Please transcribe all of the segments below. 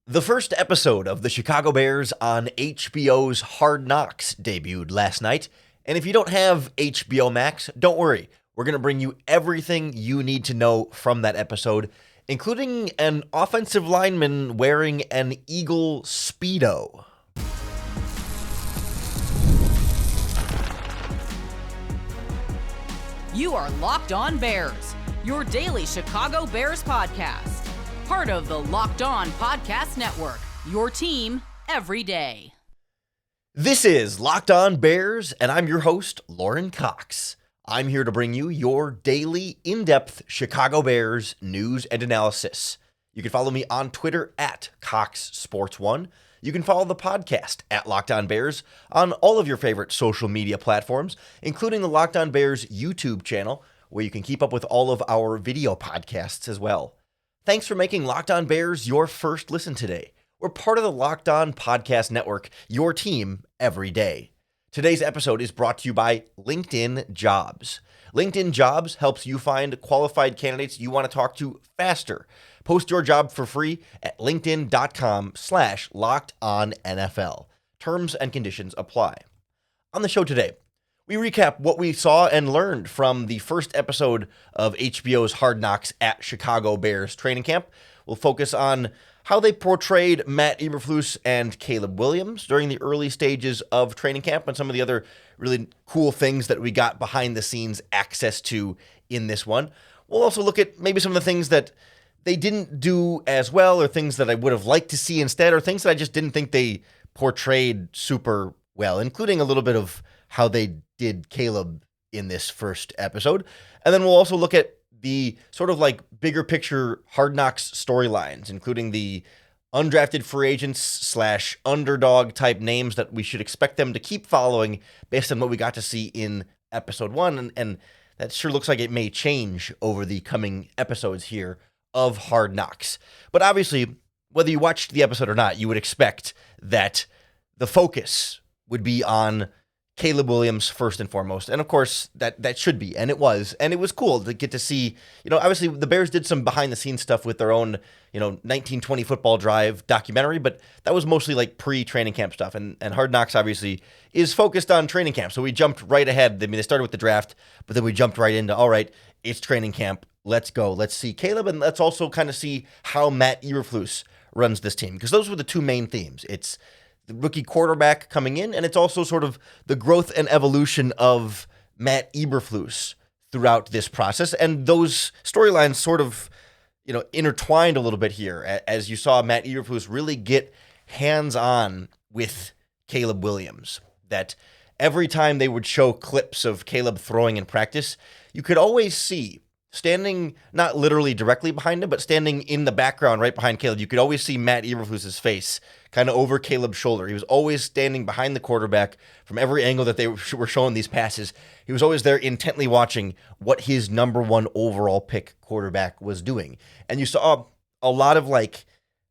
The first episode of the Chicago Bears on HBO's Hard Knocks debuted last night. And if you don't have HBO Max, don't worry. We're going to bring you everything you need to know from that episode, including an offensive lineman wearing an Eagle Speedo. You are Locked On Bears, your daily Chicago Bears podcast. Part of the Locked On Podcast Network, your team every day. This is Locked On Bears, and I'm your host, Lauren Cox. I'm here to bring you your daily, in-depth Chicago Bears news and analysis. You can follow me on Twitter at CoxSports1. You can follow the podcast at Locked On Bears on all of your favorite social media platforms, including the Locked On Bears YouTube channel, where you can keep up with all of our video podcasts as well. Thanks for making Locked On Bears your first listen today. We're part of the Locked On Podcast Network, your team every day. Today's episode is brought to you by LinkedIn Jobs. LinkedIn Jobs helps you find qualified candidates you want to talk to faster. Post your job for free at linkedin.com/lockedonnfl. Terms and conditions apply. On the show today, we recap what we saw and learned from the first episode of HBO's Hard Knocks at Chicago Bears training camp. We'll focus on how they portrayed Matt Eberflus and Caleb Williams during the early stages of training camp and some of the other really cool things that we got behind the scenes access to in this one. We'll also look at maybe some of the things that they didn't do as well, or things that I would have liked to see instead, or things that I just didn't think they portrayed super well, including a little bit of how they did Caleb in this first episode. And then we'll also look at the sort of like bigger picture Hard Knocks storylines, including the undrafted free agents / underdog type names that we should expect them to keep following based on what we got to see in episode 1. And that sure looks like it may change over the coming episodes here of Hard Knocks. But obviously, whether you watched the episode or not, you would expect that the focus would be on Caleb Williams first and foremost. And of course, that should be, and it was. And it was cool to get to see, obviously the Bears did some behind the scenes stuff with their own, 1920 football drive documentary, but that was mostly like pre-training camp stuff. And Hard Knocks obviously is focused on training camp. So we jumped right ahead. I mean, they started with the draft, but then we jumped right into, all right, it's training camp. Let's go. Let's see Caleb, and let's also kind of see how Matt Eberflus runs this team, because those were the two main themes. It's the rookie quarterback coming in, and it's also sort of the growth and evolution of Matt Eberflus throughout this process. And those storylines sort of, intertwined a little bit here, as you saw Matt Eberflus really get hands-on with Caleb Williams. That every time they would show clips of Caleb throwing in practice, you could always see, standing not literally directly behind him, but standing in the background right behind Caleb, you could always see Matt Eberflus's face kind of over Caleb's shoulder. He was always standing behind the quarterback from every angle that they were showing these passes. He was always there intently watching what his number one overall pick quarterback was doing. And you saw a lot of like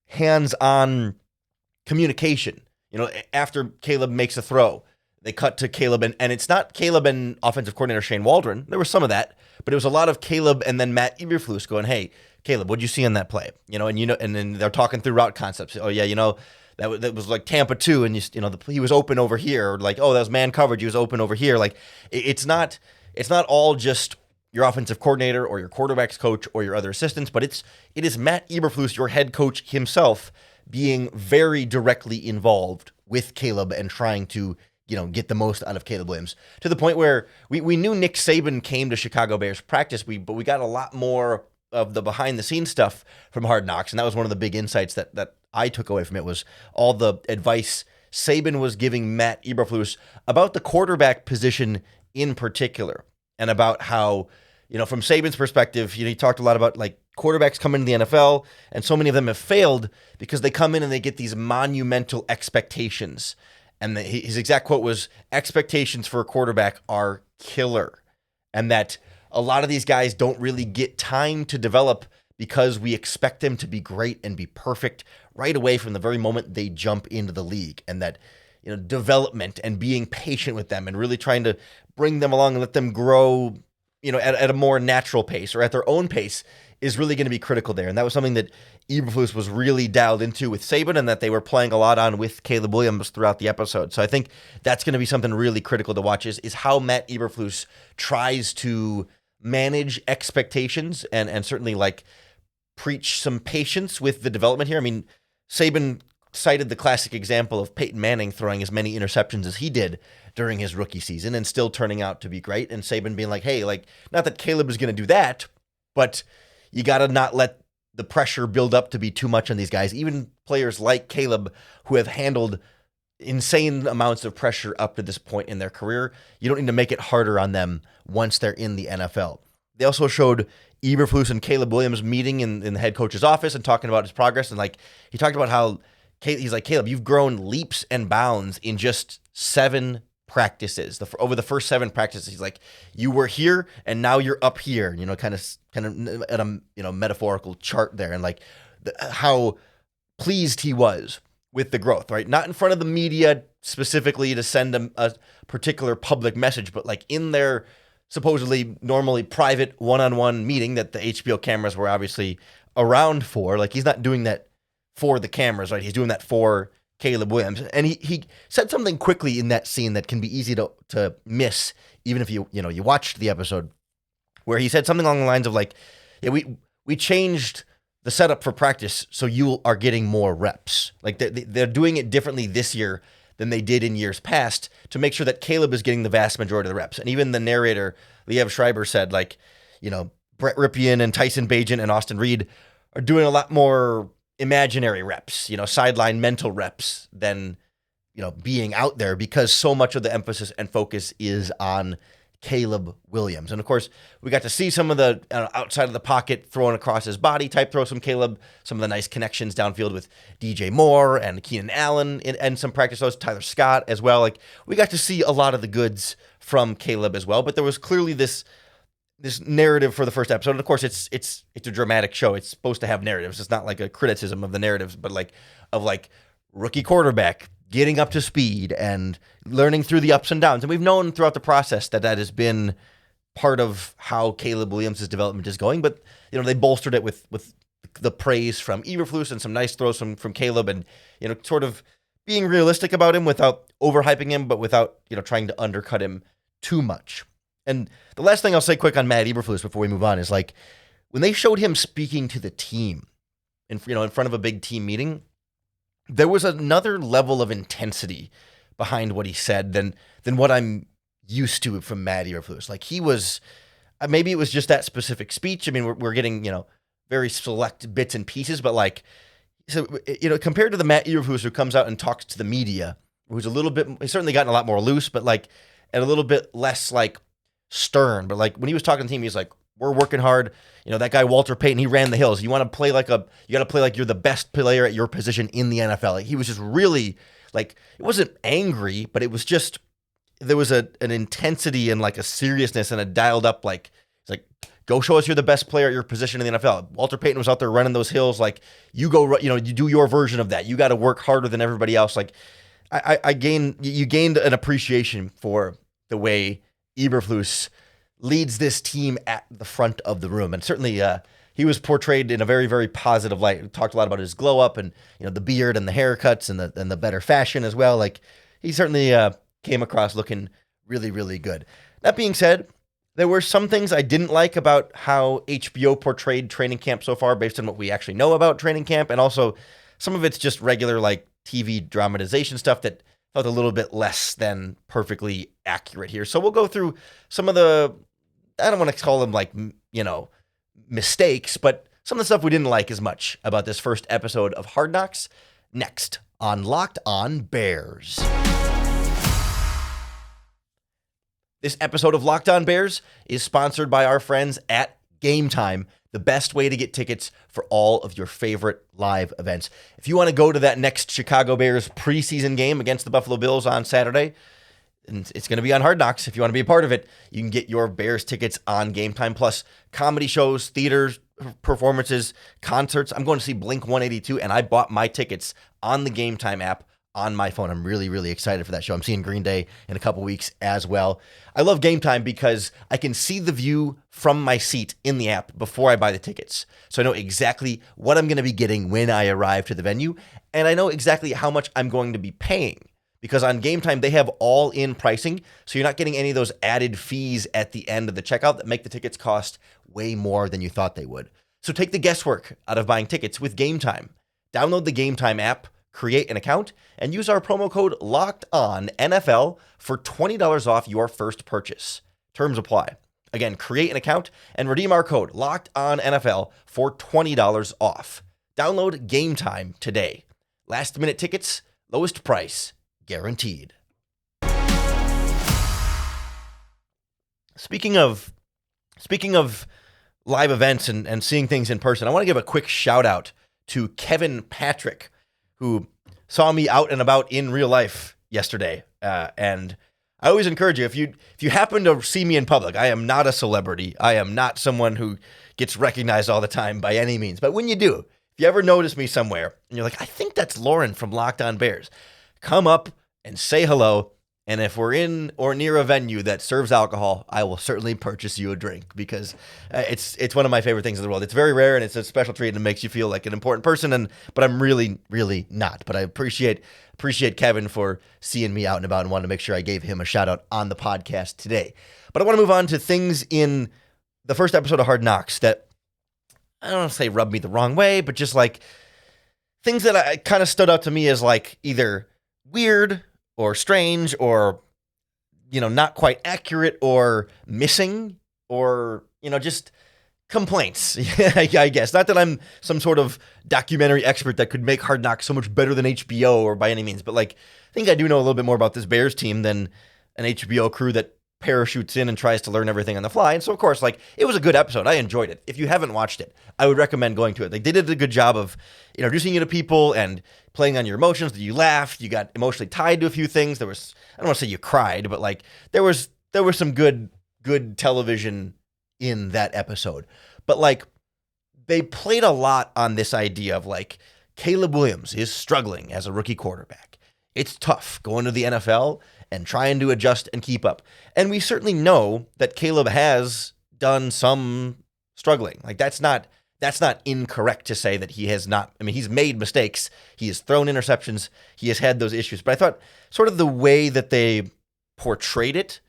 hands-on communication. After Caleb makes a throw, they cut to Caleb, and it's not Caleb and offensive coordinator Shane Waldron. There was some of that, but it was a lot of Caleb and then Matt Eberflus going, "Hey, Caleb, what'd you see on that play?" And then they're talking through route concepts. "Oh yeah, that was like Tampa 2, and he was open over here." Or like, "Oh, that was man coverage. He was open over here." Like, it's not all just your offensive coordinator or your quarterback's coach or your other assistants, but it is Matt Eberflus, your head coach himself, being very directly involved with Caleb and trying to get the most out of Caleb Williams, to the point where we knew Nick Saban came to Chicago Bears practice, but we got a lot more of the behind-the-scenes stuff from Hard Knocks, and that was one of the big insights that I took away from it, was all the advice Saban was giving Matt Eberflus about the quarterback position in particular, and about how, from Saban's perspective, he talked a lot about like quarterbacks come into the NFL, and so many of them have failed because they come in and they get these monumental expectations. And his exact quote was, "Expectations for a quarterback are killer." And that a lot of these guys don't really get time to develop because we expect them to be great and be perfect right away from the very moment they jump into the league. And that, development and being patient with them and really trying to bring them along and let them grow, at a more natural pace or at their own pace is really going to be critical there. And that was something that Eberflus was really dialed into with Saban and that they were playing a lot on with Caleb Williams throughout the episode. So I think that's going to be something really critical to watch is how Matt Eberflus tries to manage expectations and certainly like preach some patience with the development here. I mean, Saban cited the classic example of Peyton Manning throwing as many interceptions as he did during his rookie season and still turning out to be great. And Saban being like, hey, like, not that Caleb is going to do that, but you got to not let the pressure build up to be too much on these guys. Even players like Caleb who have handled insane amounts of pressure up to this point in their career, you don't need to make it harder on them once they're in the NFL. They also showed Eberflus and Caleb Williams meeting in the head coach's office and talking about his progress. And like, he talked about how he's like, Caleb, you've grown leaps and bounds in just 7 practices. Over the first 7 practices, he's like, you were here and now you're up here, kind of at a, metaphorical chart there. And like how pleased he was with the growth, right? Not in front of the media specifically to send a particular public message, but like in their supposedly normally private one-on-one meeting that the HBO cameras were obviously around for. Like, he's not doing that for the cameras, right? He's doing that for Caleb Williams. And he said something quickly in that scene that can be easy to miss, even if you watched the episode, where he said something along the lines of like, yeah, we changed the setup for practice so you are getting more reps. Like, they're doing it differently this year than they did in years past to make sure that Caleb is getting the vast majority of the reps. And even the narrator, Liev Schreiber, said like, Brett Ripien and Tyson Bagent and Austin Reed are doing a lot more imaginary reps, sideline mental reps than, being out there, because so much of the emphasis and focus is on Caleb Williams. And of course, we got to see some of the outside of the pocket throwing across his body type throws from Caleb, some of the nice connections downfield with DJ Moore and Keenan Allen and some practice throws, Tyler Scott as well. Like, we got to see a lot of the goods from Caleb as well, but there was clearly this narrative for the first episode. And of course, it's a dramatic show. It's supposed to have narratives. It's not like a criticism of the narratives, but of rookie quarterback getting up to speed and learning through the ups and downs. And we've known throughout the process that has been part of how Caleb Williams' development is going. But, they bolstered it with the praise from Eberflus and some nice throws from Caleb and, sort of being realistic about him without overhyping him, but without, trying to undercut him too much. And the last thing I'll say quick on Matt Eberflus before we move on is like, when they showed him speaking to the team in front of a big team meeting, there was another level of intensity behind what he said than what I'm used to from Matt Eberflus. Like, he was, maybe it was just that specific speech. I mean, we're getting, very select bits and pieces, but like, so, compared to the Matt Eberflus who comes out and talks to the media, who's he's certainly gotten a lot more loose, but like, and a little bit less like stern. But like, when he was talking to the team, he's like, we're working hard. That guy, Walter Payton, he ran the hills. You got to play like you're the best player at your position in the NFL. Like, he was just really like, it wasn't angry, but it was just, there was an intensity and like a seriousness and a dialed up, like, it's like, go show us you're the best player at your position in the NFL. Walter Payton was out there running those hills. Like, you go, you do your version of that. You got to work harder than everybody else. Like, you gained an appreciation for the way Eberflus leads this team at the front of the room. And certainly he was portrayed in a very, very positive light. We talked a lot about his glow up and, the beard and the haircuts and the better fashion as well. Like, he certainly came across looking really, really good. That being said, there were some things I didn't like about how HBO portrayed training camp so far based on what we actually know about training camp. And also some of it's just regular like TV dramatization stuff that felt a little bit less than perfectly accurate here. So we'll go through some of the, I don't want to call them like, mistakes, but some of the stuff we didn't like as much about this first episode of Hard Knocks next on Locked On Bears. This episode of Locked On Bears is sponsored by our friends at Gametime, the best way to get tickets for all of your favorite live events. If you want to go to that next Chicago Bears preseason game against the Buffalo Bills on Saturday, and it's going to be on Hard Knocks. If you want to be a part of it, you can get your Bears tickets on Gametime, plus comedy shows, theaters, performances, concerts. I'm going to see Blink-182, and I bought my tickets on the Gametime app on my phone. I'm really, really excited for that show. I'm seeing Green Day in a couple weeks as well. I love Gametime because I can see the view from my seat in the app before I buy the tickets. So I know exactly what I'm going to be getting when I arrive to the venue, and I know exactly how much I'm going to be paying. Because on Gametime, they have all-in pricing, so you're not getting any of those added fees at the end of the checkout that make the tickets cost way more than you thought they would. So take the guesswork out of buying tickets with Gametime. Download the Gametime app, create an account, and use our promo code LOCKEDONNFL for $20 off your first purchase. Terms apply. Again, create an account and redeem our code LOCKEDONNFL for $20 off. Download Gametime today. Last-minute tickets, lowest price, guaranteed. Speaking of live events and seeing things in person, I want to give a quick shout out to Kevin Patrick, who saw me out and about in real life yesterday. And I always encourage you, if you happen to see me in public, I am not a celebrity. I am not someone who gets recognized all the time by any means. But when you do, if you ever notice me somewhere and you're like, I think that's Lauren from Locked On Bears, come up and say hello. And if we're in or near a venue that serves alcohol, I will certainly purchase you a drink because it's one of my favorite things in the world. It's very rare and it's a special treat and it makes you feel like an important person. But I'm really, really not. But I appreciate Kevin for seeing me out and about and wanted to make sure I gave him a shout out on the podcast today. But I want to move on to things in the first episode of Hard Knocks that I don't want to say rubbed me the wrong way, but just like things that I kind of stood out to me as like either weird or strange or, not quite accurate or missing or, just complaints, I guess. Not that I'm some sort of documentary expert that could make Hard Knocks so much better than HBO or by any means, but like, I think I do know a little bit more about this Bears team than an HBO crew that parachutes in and tries to learn everything on the fly. And so, of course, like, it was a good episode. I enjoyed it. If you haven't watched it, I would recommend going to it. Like, they did a good job of introducing you to people and playing on your emotions. You laughed. You got emotionally tied to a few things. There was, I don't want to say you cried, but like, there was some good television in that episode. But like, they played a lot on this idea of like, Caleb Williams is struggling as a rookie quarterback. It's tough going to the NFL and trying to adjust and keep up. And we certainly know that Caleb has done some struggling. Like, that's not incorrect to say that he has not. I mean, he's made mistakes. He has thrown interceptions. He has had those issues. But I thought sort of the way that they portrayed it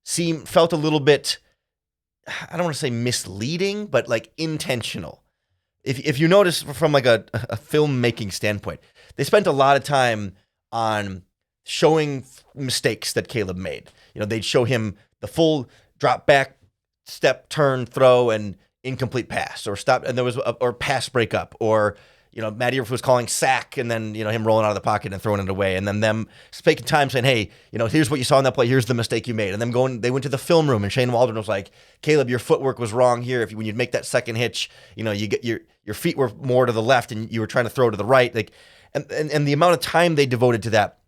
felt a little bit, I don't want to say misleading, but like intentional. If you notice from like a filmmaking standpoint, they spent a lot of time on showing mistakes that Caleb made. They'd show him the full drop back, step, turn, throw, and incomplete pass, or stop, and there was or pass breakup, or Matt Eberflus was calling sack, and then him rolling out of the pocket and throwing it away, and then them taking time saying, hey, here's what you saw in that play, here's the mistake you made, and them they went to the film room, and Shane Waldron was like, Caleb, your footwork was wrong here. When you'd make that second hitch, you get your feet were more to the left, and you were trying to throw to the right, like, and the amount of time they devoted to that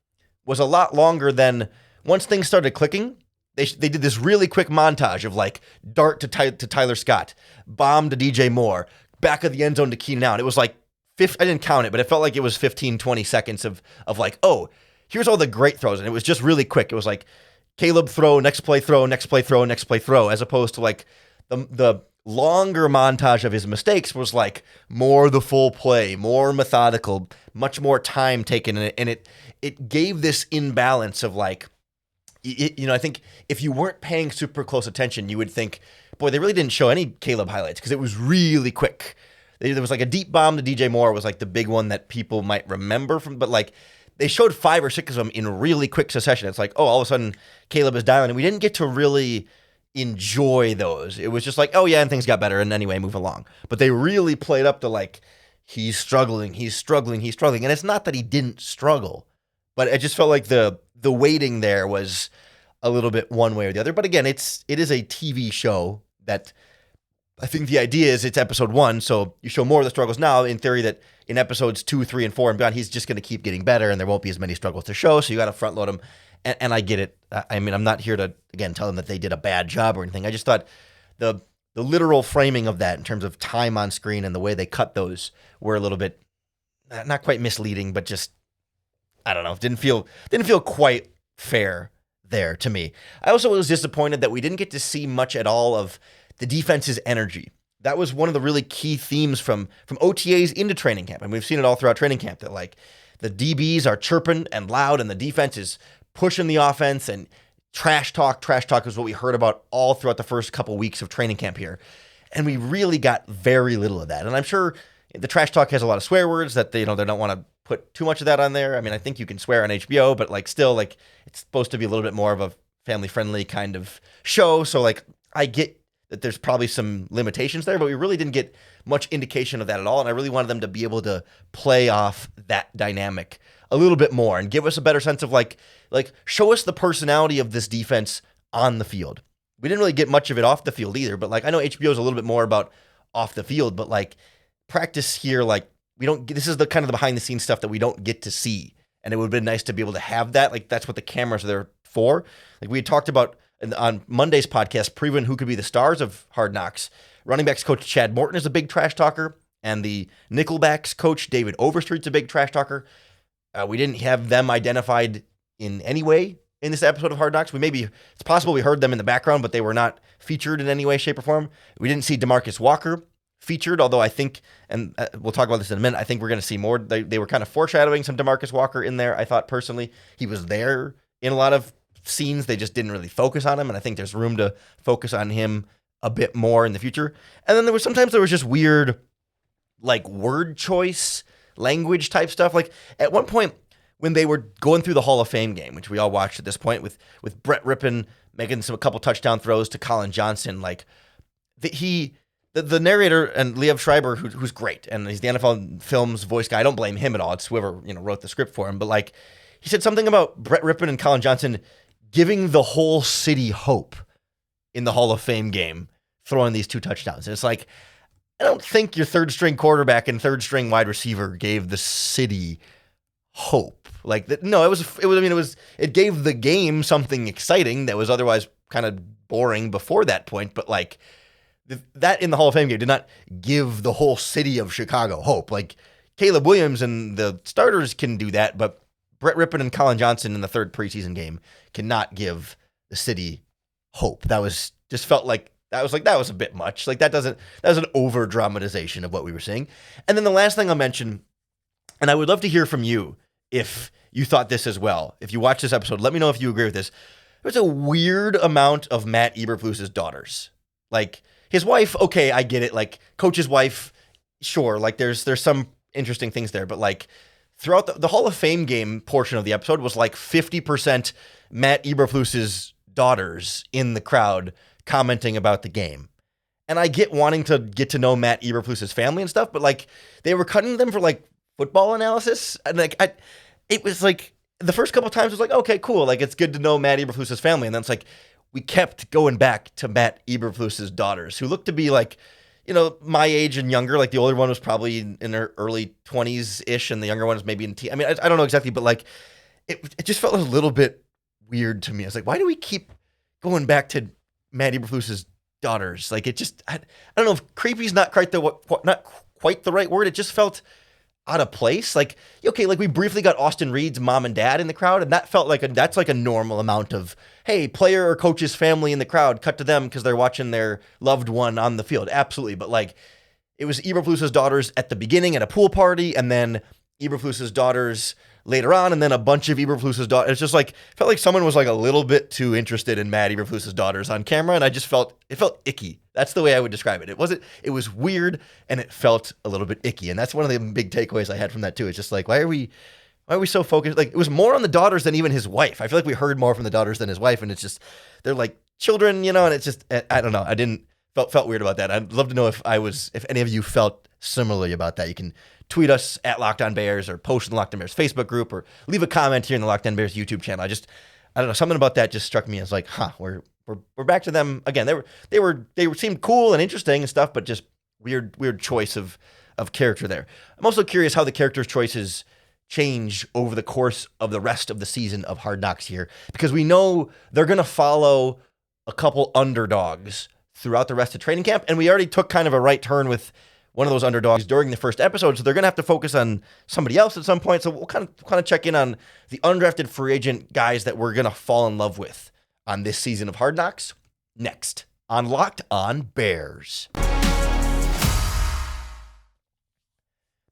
was a lot longer than once things started clicking. They did this really quick montage of like dart to Tyler Scott, bomb to DJ Moore, back of the end zone to Keenan Allen. It was like, I didn't count it, but it felt like it was 15, 20 seconds of like, oh, here's all the great throws. And it was just really quick. It was like Caleb throw, next play throw, next play throw, next play throw, as opposed to like the longer montage of his mistakes was like more the full play, more methodical, much more time taken in it. And it gave this imbalance of like, I think if you weren't paying super close attention, you would think, boy, they really didn't show any Caleb highlights because it was really quick. There was like a deep bomb to DJ Moore was like the big one that people might remember from, but like they showed 5 or 6 of them in really quick succession. It's like, oh, all of a sudden Caleb is dialing, and we didn't get to really enjoy those. It was just like, oh yeah, and things got better, and anyway, move along. But they really played up to like, he's struggling. And it's not that he didn't struggle, but it just felt like the weighting there was a little bit one way or the other. But again, it is a TV show that I think the idea is it's episode 1, so you show more of the struggles now. In theory, that in episodes 2, 3, and 4 and beyond, he's just going to keep getting better, and there won't be as many struggles to show. So you got to front load him, and I get it. I mean, I'm not here to again tell them that they did a bad job or anything. I just thought the literal framing of that in terms of time on screen and the way they cut those were a little bit not quite misleading, but just I don't know, didn't feel quite fair there to me. I also was disappointed that we didn't get to see much at all of the defense's energy. That was one of the really key themes from OTAs into training camp. And we've seen it all throughout training camp that like the DBs are chirping and loud and the defense is pushing the offense, and trash talk is what we heard about all throughout the first couple weeks of training camp here. And we really got very little of that. And I'm sure the trash talk has a lot of swear words that they don't want to put too much of that on there. I mean, I think you can swear on HBO, but like still like it's supposed to be a little bit more of a family friendly kind of show. So like I get that there's probably some limitations there, but we really didn't get much indication of that at all. And I really wanted them to be able to play off that dynamic a little bit more and give us a better sense of like show us the personality of this defense on the field. We didn't really get much of it off the field either, but like I know HBO is a little bit more about off the field, but like practice here, like this is the kind of the behind the scenes stuff that we don't get to see. And it would have been nice to be able to have that. Like that's what the cameras are there for. Like we had talked about on Monday's podcast, previewing who could be the stars of Hard Knocks. Running backs coach Chad Morton is a big trash talker, and the Nickelbacks coach David Overstreet's a big trash talker. We didn't have them identified in any way in this episode of Hard Knocks. It's possible we heard them in the background, but they were not featured in any way, shape, or form. We didn't see DeMarcus Walker featured, although I think, and we'll talk about this in a minute, I think we're going to see more. They were kind of foreshadowing some DeMarcus Walker in there. I thought personally he was there in a lot of scenes. They just didn't really focus on him, and I think there's room to focus on him a bit more in the future. And then there was just weird like word choice, language type stuff. Like at one point when they were going through the Hall of Fame game, which we all watched at this point with Brett Rippon making a couple touchdown throws to Colin Johnson, like the narrator and Liev Schreiber, who's great, and he's the NFL Films voice guy. I don't blame him at all. It's whoever wrote the script for him. But like he said something about Brett Rippon and Colin Johnson giving the whole city hope in the Hall of Fame game, throwing these 2 touchdowns. And it's like, I don't think your third string quarterback and third string wide receiver gave the city hope. Like no, it gave the game something exciting that was otherwise kind of boring before that point. But like that in the Hall of Fame game did not give the whole city of Chicago hope. Like Caleb Williams and the starters can do that, but Brett Rippon and Colin Johnson in the third preseason game cannot give the city hope. That was a bit much. Like that was an over dramatization of what we were seeing. And then the last thing I'll mention, and I would love to hear from you if you thought this as well. If you watch this episode, let me know if you agree with this. There's a weird amount of Matt Eberflus's daughters. Like his wife, okay, I get it. Like coach's wife, sure. Like there's some interesting things there, but like throughout the Hall of Fame game portion of the episode was like 50% Matt Eberflus's daughters in the crowd commenting about the game. And I get wanting to get to know Matt Eberflus's family and stuff, but like they were cutting them for like football analysis. And like it was like the first couple of times it was like, okay, cool. Like it's good to know Matt Eberflus's family. And then it's like we kept going back to Matt Eberflus's daughters, who looked to be like, my age and younger. Like the older one was probably in her early 20s-ish, and the younger one was maybe in teen. I mean, I don't know exactly, but like it just felt a little bit weird to me. I was like, why do we keep going back to Matt Eberflus's daughters? Like it just, I don't know if creepy's not quite the right word. It just felt out of place. Like, okay, like we briefly got Austin Reed's mom and dad in the crowd, and that felt like that's like a normal amount of, hey, player or coach's family in the crowd, cut to them because they're watching their loved one on the field. Absolutely. But like it was Eberflus's daughters at the beginning at a pool party, and then Eberflus's daughters later on, and then a bunch of Eberflus's daughters. It's just like, felt like someone was like a little bit too interested in Matt Eberflus's daughters on camera, and it felt icky. That's the way I would describe it. It was weird, and it felt a little bit icky, and that's one of the big takeaways I had from that too. It's just like, why are we so focused? Like it was more on the daughters than even his wife. I feel like we heard more from the daughters than his wife, and it's just, they're like children, and it's just, I don't know. Felt weird about that. I'd love to know if any of you felt similarly about that. You can tweet us at Locked On Bears or post in the Locked On Bears Facebook group or leave a comment here in the Locked On Bears YouTube channel. I don't know, something about that just struck me as like, we're back to them again. They seemed cool and interesting and stuff, but just weird choice of character there. I'm also curious how the characters' choices change over the course of the rest of the season of Hard Knocks here, because we know they're going to follow a couple underdogs throughout the rest of training camp, and we already took kind of a right turn with one of those underdogs during the first episode, so they're going to have to focus on somebody else at some point. So we'll kind of check in on the undrafted free agent guys that we're going to fall in love with on this season of Hard Knocks next on Locked On Bears.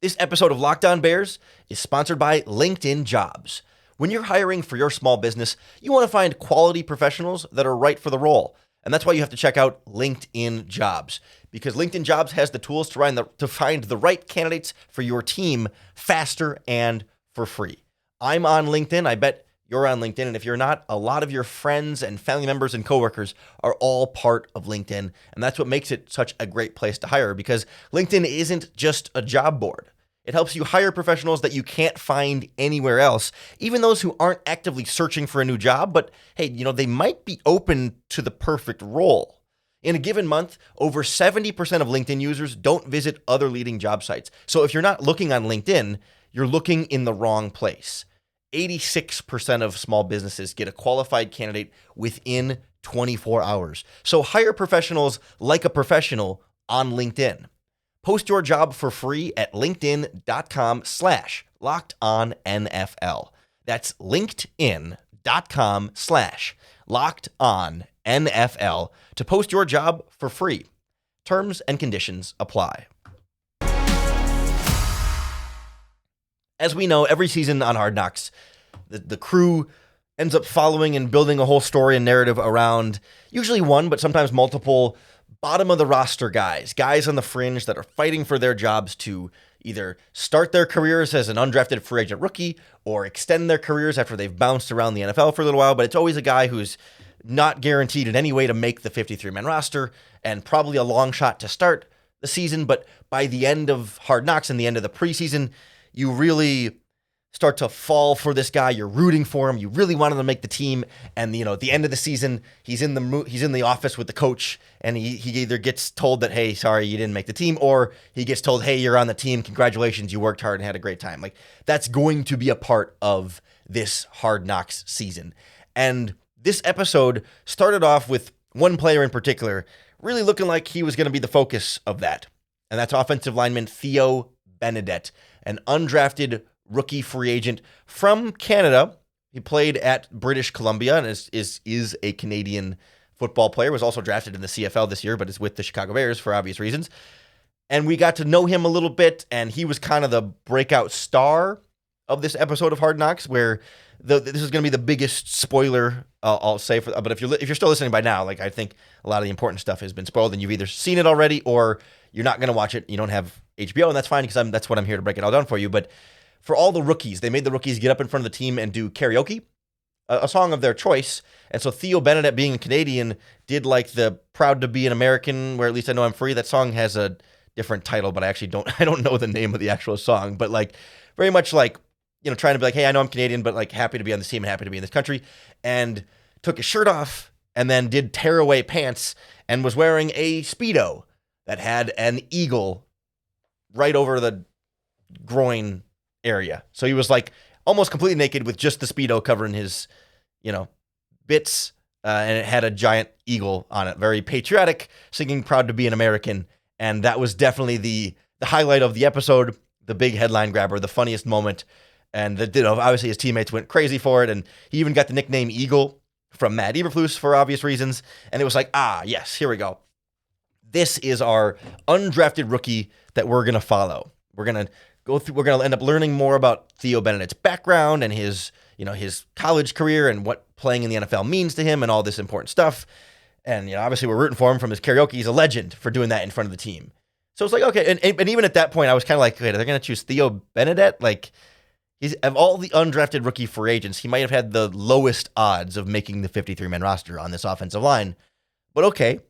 This episode of Locked On Bears is sponsored by LinkedIn Jobs. When you're hiring for your small business, you want to find quality professionals that are right for the role. And that's why you have to check out LinkedIn Jobs, because LinkedIn Jobs has the tools to find the right candidates for your team faster and for free. I'm on LinkedIn. I bet you're on LinkedIn. And if you're not, a lot of your friends and family members and coworkers are all part of LinkedIn. And that's what makes it such a great place to hire, because LinkedIn isn't just a job board. It helps you hire professionals that you can't find anywhere else, even those who aren't actively searching for a new job, but hey, they might be open to the perfect role. In a given month, over 70% of LinkedIn users don't visit other leading job sites. So if you're not looking on LinkedIn, you're looking in the wrong place. 86% of small businesses get a qualified candidate within 24 hours. So hire professionals like a professional on LinkedIn. Post your job for free at linkedin.com/lockedonnfl. That's linkedin.com/lockedonnfl to post your job for free. Terms and conditions apply. As we know, every season on Hard Knocks, the crew ends up following and building a whole story and narrative around usually one, but sometimes multiple bottom of the roster guys on the fringe that are fighting for their jobs to either start their careers as an undrafted free agent rookie or extend their careers after they've bounced around the NFL for a little while. But it's always a guy who's not guaranteed in any way to make the 53-man roster and probably a long shot to start the season. But by the end of Hard Knocks and the end of the preseason, you really start to fall for this guy. You're rooting for him. You really want him to make the team. And at the end of the season, he's in the office with the coach, and he either gets told that, hey, sorry, you didn't make the team, or he gets told, hey, you're on the team. Congratulations, you worked hard and had a great time. Like, that's going to be a part of this Hard Knocks season. And this episode started off with one player in particular really looking like he was going to be the focus of that. And that's offensive lineman Theo Benedette, an undrafted rookie free agent from Canada. He played at British Columbia and is a Canadian football player. Was also drafted in the CFL this year, but is with the Chicago Bears for obvious reasons. And we got to know him a little bit, and he was kind of the breakout star of this episode of Hard Knocks, where this is going to be the biggest spoiler I'll say. But if you're still listening by now, I think a lot of the important stuff has been spoiled, and you've either seen it already or you're not going to watch it. You don't have HBO, and that's fine, because that's what I'm here to break it all down for you. But for all the rookies, they made the rookies get up in front of the team and do karaoke, a song of their choice. And so Theo Benedette, being a Canadian, did the Proud to Be an American, where at least I know I'm free. That song has a different title, but I don't know the name of the actual song. But very much trying to be hey, I know I'm Canadian, but happy to be on this team and happy to be in this country. And took his shirt off and then did tearaway pants and was wearing a Speedo that had an eagle right over the groin area. So he was almost completely naked with just the Speedo covering his, bits, and it had a giant eagle on it. Very patriotic, singing Proud to Be an American. And that was definitely the highlight of the episode, the big headline grabber, the funniest moment. And obviously his teammates went crazy for it. And he even got the nickname Eagle from Matt Eberflus for obvious reasons. And it was yes, here we go. This is our undrafted rookie that we're going to follow. We're going to end up learning more about Theo Benedette's background and his college career and what playing in the NFL means to him and all this important stuff. And, obviously we're rooting for him from his karaoke. He's a legend for doing that in front of the team. So it's okay. And even at that point, I was kind of wait, they're going to choose Theo Benedette? He's, of all the undrafted rookie free agents, he might have had the lowest odds of making the 53-man roster on this offensive line. But okay,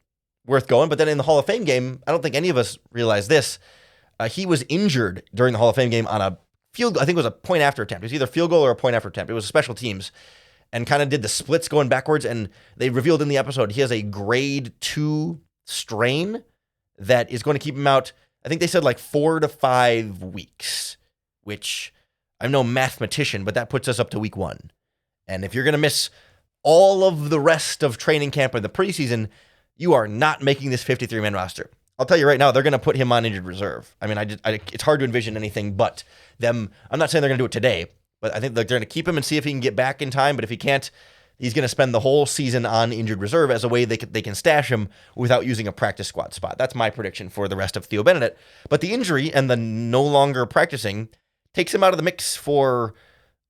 worth going. But then in the Hall of Fame game, I don't think any of us realized this. He was injured during the Hall of Fame game on a field goal. I think it was a point after attempt. It was either field goal or a point after attempt. It was special teams, and kind of did the splits going backwards. And they revealed in the episode he has a grade 2 strain that is going to keep him out. I think they said 4 to 5 weeks, which I'm no mathematician, but that puts us up to week 1. And if you're going to miss all of the rest of training camp or the preseason, you are not making this 53-man roster. I'll tell you right now, they're going to put him on injured reserve. I mean, it's hard to envision anything but them. I'm not saying they're going to do it today, but I think they're going to keep him and see if he can get back in time. But if he can't, he's going to spend the whole season on injured reserve as a way they can stash him without using a practice squad spot. That's my prediction for the rest of Theo Benedict. But the injury and the no longer practicing takes him out of the mix for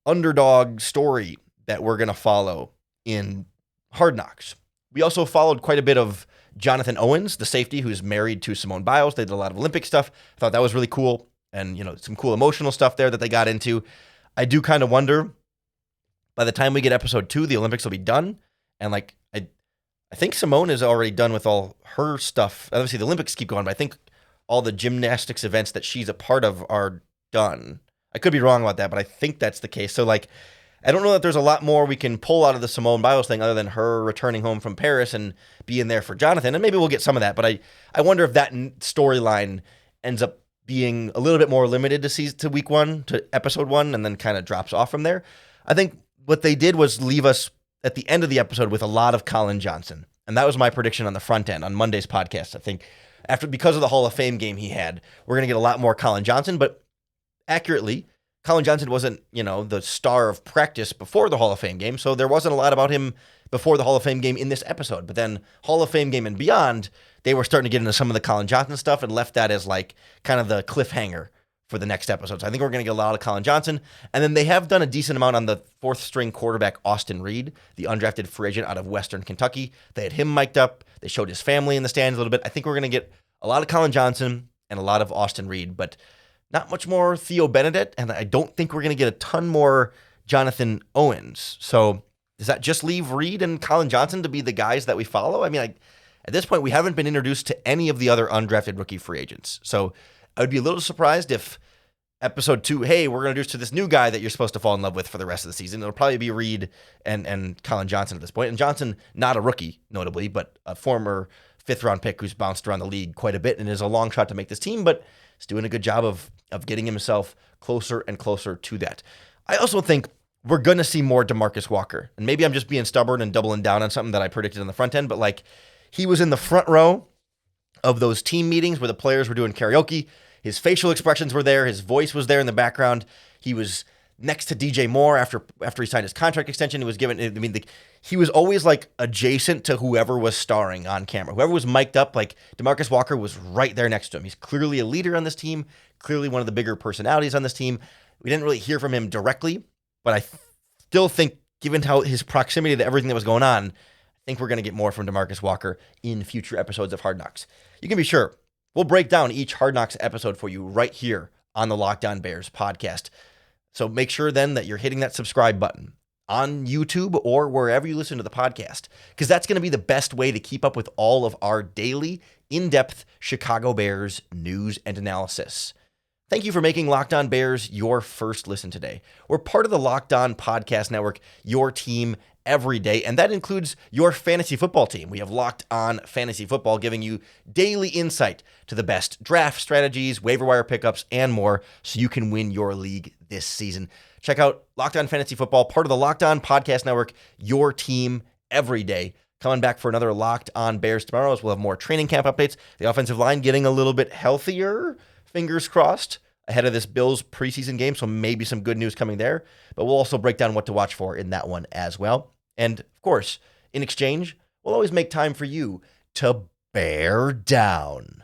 underdog story that we're going to follow in Hard Knocks. We also followed quite a bit of Jonathan Owens, the safety who's married to Simone Biles. They did a lot of Olympic stuff. I thought that was really cool. And, some cool emotional stuff there that they got into. I do kind of wonder, by the time we get episode 2, the Olympics will be done. And I think Simone is already done with all her stuff. Obviously, the Olympics keep going, but I think all the gymnastics events that she's a part of are done. I could be wrong about that, but I think that's the case. So, I don't know that there's a lot more we can pull out of the Simone Biles thing other than her returning home from Paris and being there for Jonathan. And maybe we'll get some of that, but I wonder if that storyline ends up being a little bit more limited to week 1, to episode 1, and then kind of drops off from there. I think what they did was leave us at the end of the episode with a lot of Colin Johnson. And that was my prediction on the front end on Monday's podcast. I think because of the Hall of Fame game he had, we're going to get a lot more Colin Johnson, but accurately, Colin Johnson wasn't, the star of practice before the Hall of Fame game, so there wasn't a lot about him before the Hall of Fame game in this episode. But then Hall of Fame game and beyond, they were starting to get into some of the Colin Johnson stuff and left that as kind of the cliffhanger for the next episode. So I think we're going to get a lot of Colin Johnson. And then they have done a decent amount on the 4th string quarterback, Austin Reed, the undrafted free agent out of Western Kentucky. They had him mic'd up. They showed his family in the stands a little bit. I think we're going to get a lot of Colin Johnson and a lot of Austin Reed, but not much more Theo Benedict, and I don't think we're going to get a ton more Jonathan Owens. So does that just leave Reed and Colin Johnson to be the guys that we follow? I mean, at this point, we haven't been introduced to any of the other undrafted rookie free agents. So I would be a little surprised if episode 2, hey, we're going to introduce to this new guy that you're supposed to fall in love with for the rest of the season. It'll probably be Reed and Colin Johnson at this point. And Johnson, not a rookie, notably, but a former 5th-round pick who's bounced around the league quite a bit and is a long shot to make this team, but is doing a good job of getting himself closer and closer to that. I also think we're going to see more DeMarcus Walker. And maybe I'm just being stubborn and doubling down on something that I predicted on the front end, but he was in the front row of those team meetings where the players were doing karaoke. His facial expressions were there. His voice was there in the background. He was next to DJ Moore after he signed his contract extension. He was given, he was always adjacent to whoever was starring on camera. Whoever was mic'd up, DeMarcus Walker was right there next to him. He's clearly a leader on this team, clearly one of the bigger personalities on this team. We didn't really hear from him directly, but I still think, given how his proximity to everything that was going on, I think we're going to get more from DeMarcus Walker in future episodes of Hard Knocks. You can be sure we'll break down each Hard Knocks episode for you right here on the Locked On Bears podcast. So make sure then that you're hitting that subscribe button on YouTube or wherever you listen to the podcast, because that's going to be the best way to keep up with all of our daily, in-depth Chicago Bears news and analysis. Thank you for making Locked On Bears your first listen today. We're part of the Locked On Podcast Network, your team every day, and that includes your fantasy football team. We have Locked On Fantasy Football, giving you daily insight to the best draft strategies, waiver wire pickups, and more, so you can win your league this season. Check out Locked On Fantasy Football, part of the Locked On Podcast Network, your team every day. Coming back for another Locked On Bears tomorrow, as we'll have more training camp updates. The offensive line getting a little bit healthier, fingers crossed, ahead of this Bills preseason game, so maybe some good news coming there. But we'll also break down what to watch for in that one as well. And, of course, in exchange, we'll always make time for you to bear down.